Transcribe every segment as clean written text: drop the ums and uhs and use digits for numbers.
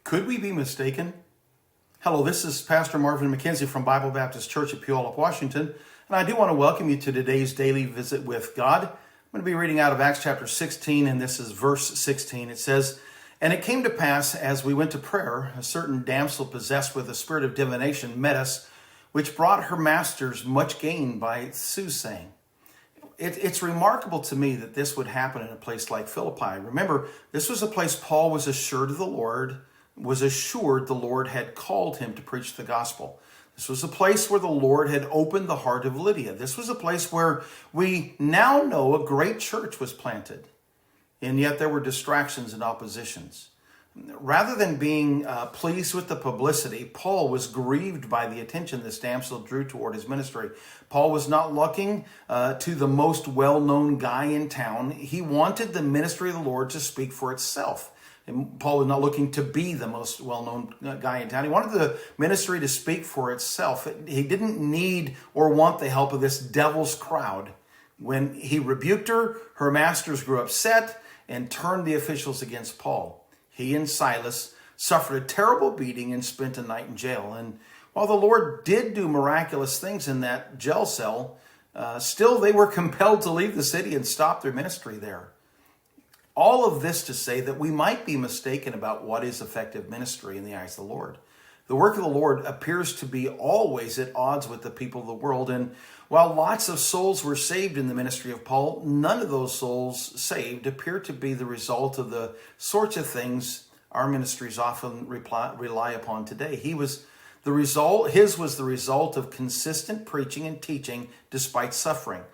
Could we be mistaken? Hello, this is Pastor Marvin McKenzie from Bible Baptist Church at Puyallup, Washington, and I do want to welcome you to today's daily visit with God. I'm going to be reading out of Acts chapter 16, and this is verse 16. It says, "And it came to pass, as we went to prayer, a certain damsel possessed with a spirit of divination met us, which brought her masters much gain by soothsaying." It's remarkable to me that this would happen in a place like Philippi. Remember, this was a place Paul was assured the Lord had called him to preach the gospel. This was a place where the Lord had opened the heart of Lydia. This was a place where we now know a great church was planted, and yet there were distractions and oppositions. Rather than being pleased with the publicity, Paul was grieved by the attention this damsel drew toward his ministry. Paul was not looking to the most well-known guy in town. He wanted the ministry of the Lord to speak for itself. And Paul was not looking to be the most well-known guy in town. He wanted the ministry to speak for itself. He didn't need or want the help of this devil's crowd. When he rebuked her, her masters grew upset and turned the officials against Paul. He and Silas suffered a terrible beating and spent a night in jail. And while the Lord did do miraculous things in that jail cell, still they were compelled to leave the city and stop their ministry there. All of this to say that we might be mistaken about what is effective ministry in the eyes of the Lord. The work of the Lord appears to be always at odds with the people of the world. And while lots of souls were saved in the ministry of Paul, none of those souls saved appear to be the result of the sorts of things our ministries often rely upon today. His was the result of consistent preaching and teaching despite suffering.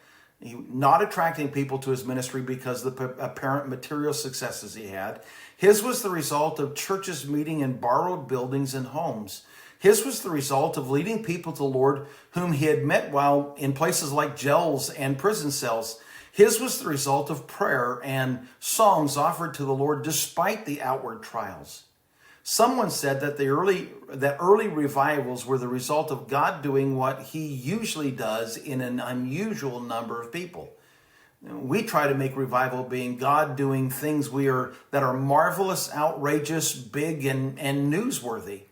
Not attracting people to his ministry because of the apparent material successes he had. His was the result of churches meeting in borrowed buildings and homes. His was the result of leading people to the Lord whom he had met while in places like jails and prison cells. His was the result of prayer and songs offered to the Lord despite the outward trials. Someone said that early revivals were the result of God doing what he usually does in an unusual number of people. We try to make revival being God doing things that are marvelous, outrageous, big, and newsworthy.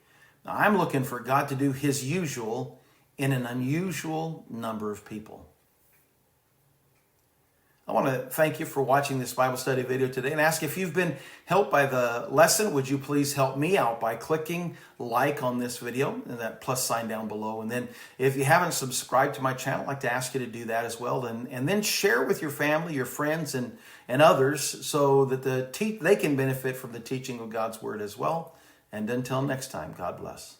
Now, I'm looking for God to do his usual in an unusual number of people. I want to thank you for watching this Bible study video today and ask if you've been helped by the lesson. Would you please help me out by clicking like on this video and that plus sign down below? And then if you haven't subscribed to my channel, I'd like to ask you to do that as well. And then share with your family, your friends, and others so that they can benefit from the teaching of God's Word as well. And until next time, God bless.